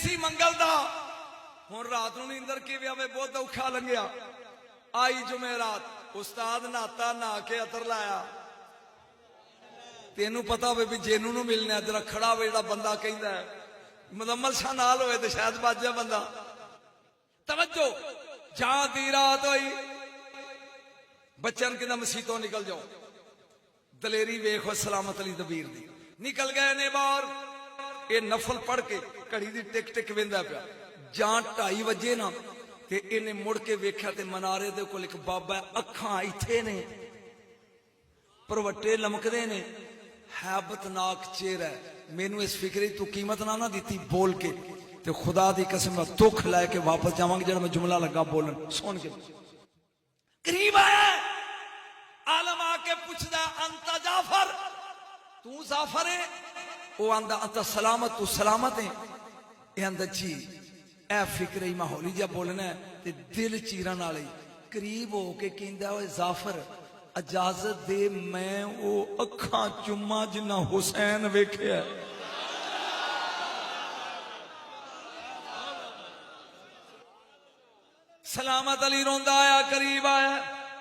सी मंगल दा हुण रात नूं नींदर किवें आवे बहुत औखा लंघिया। आई जुमेरात उस्ताद नहाता नहा के अतर लाया तेनू पता हो भी जेनू नूं मिलना जरा खड़ा हो जेड़ा बंदा कहंदा है मुदम्मल शाह नाल होए ते शायद बच जाए बंदा। तवज्जो जां दी रात होई बच्चन कहंदा मसीतों निकल जाओ। दलेरी वेखो सलामत अली दबीर दी निकल गए ने बाहर। ये नफल पढ़ के घड़ी दी टिक टिक वेंदा पिया। जां 2:30 बजे ना ते इन्हें मुड़ के वेख्या ते मनारे दे कोल एक बाबा अखां इत्थे ने परवट्टे लमकदे ने हैबतनाक चेहरा है। मैनू इस फिक्रे तू कीमत ना दी बोल के ते खुदा दी कसम दुख लैके वापस जावांगे जरा मैं जुमला लगा बोलन सुन के। करीब आया आलम आके पूछदा अंता जाफर तू जाफर है? वो आंदा अंता सलामत तू सलामत है? ये आंदा जी ए फिक्र ही माहौली जा बोलना है ते दिल चीरन वाले करीब हो के कहंदा ओए जाफर इजाजत दे मैं वो अखां चुम्मा जिन्ना हुसैन वेख्या। सलामत अली रोंदा आया करीब आया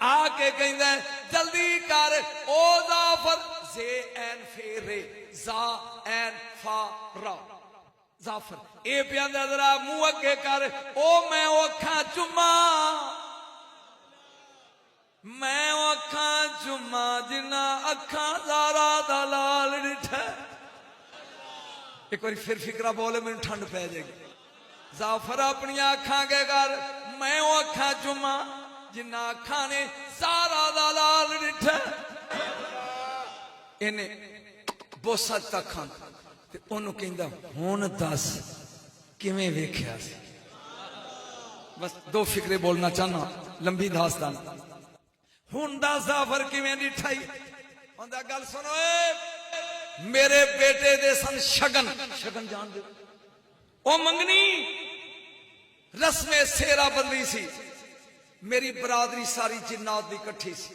आके कहंदा जल्दी कर ओ जाफर जे एन फेरे जा एन फा रा जाफर ए प्यादा जरा मुंह अगे कर ओ मैं अखां चुम्मा मैं अखां चुम्मा जिन्ना अखां ज़ारा दा लाल डिठा। एक बार फिर फिक्रा बोले मैनू ठंड पै जाएगी। जाफर अपनी अखां के कर मैं अखां चुम्मा जिन्ना अखां ने ज़ारा दा लाल डिठा। इन्हें बोसा तखां ते ओनू कहंदा हुण दस किवें वेख्या सी। बस दो फिक्रे बोलना चाहना लंबी दास्तान। हुण दस जाफर किवें डिठाई हुंदा गल सुनो मेरे बेटे दे सन शगन शगन जान दे ओ मंगनी रस्मे सेरा बंदी सी। मेरी बरादरी सारी जिन्नात दी इकट्ठी सी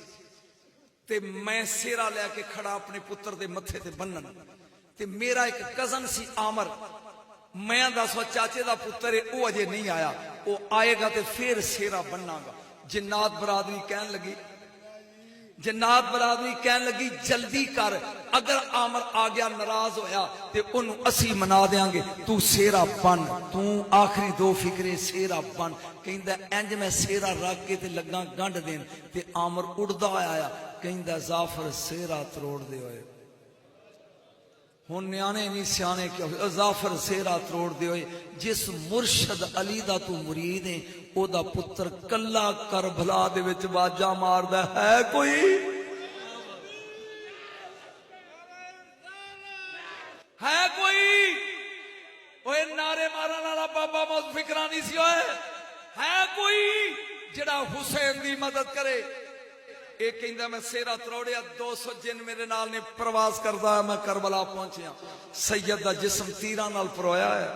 ते मैं सेरा लैके खड़ा अपने पुत्र दे मत्थे ते बन्नन ते मेरा एक कजन सी आमर मैं दसो चाचे दा पुत्र है वो अजे नहीं आया वो आएगा ते फिर सेरा बन्नागा। जिन्नात बरादरी कहन लगी जन्नात बरादरी कहन लगी जल्दी कर अगर आमर आ गया नाराज होया ते उन्हों असी मना देंगे तू सेरा बन तू आखिरी दो फिक्रे सेरा बन। कहंदा इंज मैं सेरा रख के ते लगा गंढ देन ते आमर उड़दा आया कहंदा जाफर सेरा तरोड़ दे होए। हुण न्याणे नहीं सियाने क्यों जाफर सेरा तरोड़ दे होए। जिस मुर्शद अली दा तू मुरीद है ओदा पुत्र कला करबला दे विच बाजा मारदा है कोई है कोई ओए नारे मारन वाला बाबा मौत फिक्रा नहीं सी होए है कोई जेड़ा हुसैन दी मदद करे। एक कहंदा मैं सेरा तरोड़िया 200 जिन मेरे नाल ने प्रवास करदा है मैं करबला पहुंचिया सैयद दा जिस्म तीरां नाल परोया है।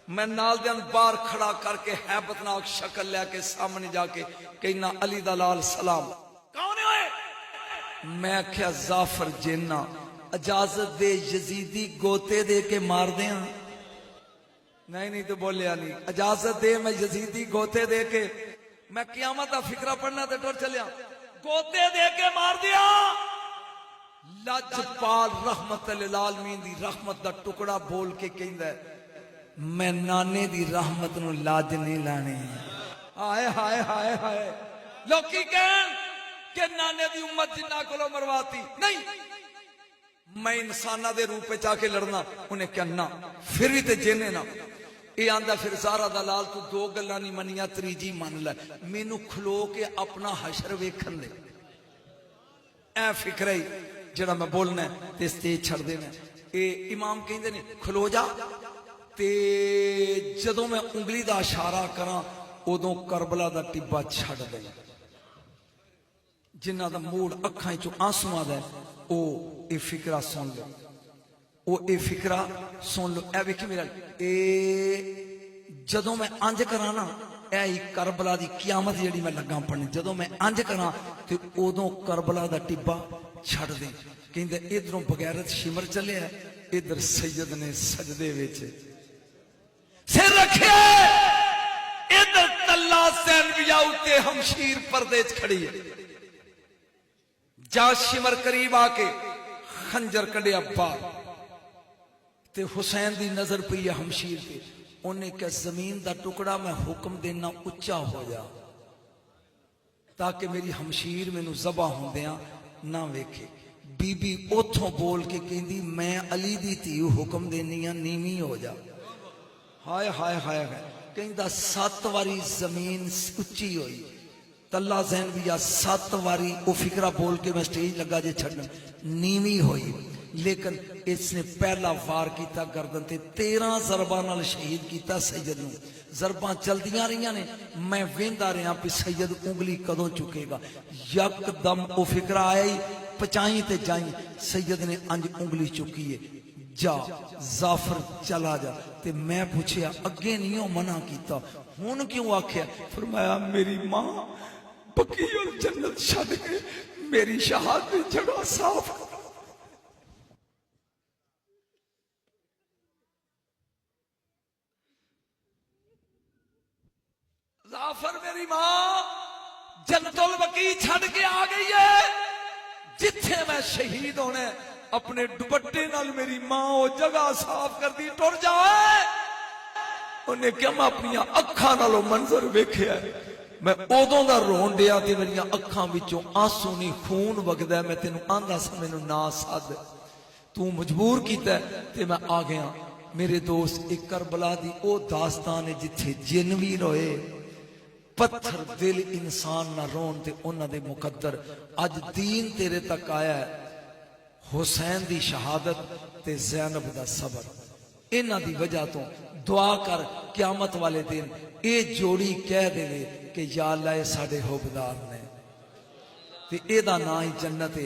मैं नाल दे बाहर खड़ा करके हैबतनाक शक्ल लेके सामने जाके कहना अली दा लाल सलाम कौन है? मैं आख्या जाफर जिन्ना इजाजत दे यजीदी गोते दे के मार दे। नहीं तो बोलिया नहीं इजाजत दे मैं यजीदी गोते दे के मैं कियामत दा फिक्रा पढ़ना ते टुर चलिया गोते दे के मार दिया। लजपाल रहमत लिल आलमीन दी रहमत दा टुकड़ा बोल के कहंदा मैं नाने दी रहमत नू लाज नहीं लानी। हाय हाय हाय हाय लोकी कहन के नाने दी उम्मत जिन्ना कोलो मरवाती नहीं मैं इंसाना दे रूप में जाके लड़ना उन्हें कहना फिर भी ते जेने ना ये आंदा फिर ज़ारा दा लाल तू दो गल्लां नहीं मनिया त्रीजी मन ले मैनू खलो के अपना हशर वेखन दे। ऐ फिक्र ही जेड़ा मैं बोलना ते स्टेज छड़ देना। ये इमाम कहंदे ने खलो जा ते जदों मैं उंगली दा इशारा करा उदों करबला दा टिब्बा छड़ दे। जिन्हां दा मूड अखां चों आंसू आदा ओ ये फिक्रा सुन लो ओ ये फिक्रा सुन लो। ए वेखी मेरा ए जदों मैं अंज करा ना ए करबला दी कियामत जिहड़ी मैं लगा पढ़नी जदों मैं अंज करा ते उदों करबला दा टिब्बा छड़ दे। कहंदे इधरों बगैरत शिमर चलिया इधर सैयद ने सजदे विच रखे इधर तल्ला सैन बिया उत्ते हमशीर पर्दे च खड़ी है जा शिमर करीब आके खंजर कढ़िया बाहर ते हुसैन दी नजर पई है हमशीर ते उन्हें क्या जमीन दा टुकड़ा मैं हुक्म देना उच्चा हो जा ताकि मेरी हमशीर मैनू ज़बा होंदियां ना वेखे बीबी उथों बोल के कहंदी मैं अली दी धी हुक्म देनी आ नीवी हो जा हाय हाय हाय हाय कहंदा 7 वारी जमीन उच्ची हुई तल्ला ज़ैन भी आ 7 वारी वो फिक्रा बोल के मैं स्टेज लगा जे छड़न नीवी हुई लेकिन इसने पहला वार किया गर्दन ते 13 ज़रबा नाल शहीद किया सैयद नूं ज़रबा चलदियां रही ने मैं वेंदा रहा भी सैयद उंगली कदों चुकेगा यकदम वो फिक्रा आया ही पचाई ते जाई सैयद ने अंज उंगली चुकी है जा जाफर चला जा ते मैं पूछया अगे नहीं हो मना किया हुण क्यों आख्या फरमाया मेरी मां बकीउल जन्नत छड्ड के मेरी शहादत जगह साफ जाफर मेरी मां जन्नतुल बकी छड्ड के आ गई है जिथे मैं शहीद होने अपने दुपट्टे नाल मेरी मां वो जगह साफ कर दी टुर जाए उन्हें क्या मैं अपनी अखां नालों मंजर वेख्या मैं उदों दा रोन दिया ते मेरी अखां विचों आंसू नहीं खून वगदा मैं तेनू आंदा सा मैनू ना सद तू मजबूर कीता ते मैं आ गया मेरे दोस्त एक करबला दी ओ दास्तान है जिथे जिन भी रोए पत्थर दिल इंसान ना रोन ते उन्हां दे मुकद्दर अज दीन तेरे तक आया है हुसैन दी शहादत ते ज़ैनब दा सबर इन्हां दी वजह तो दुआ कर क़यामत वाले दिन ये जोड़ी कह देवे कि या अल्लाह साडे हुबदार ने ते एदा नाम ही जन्नत है।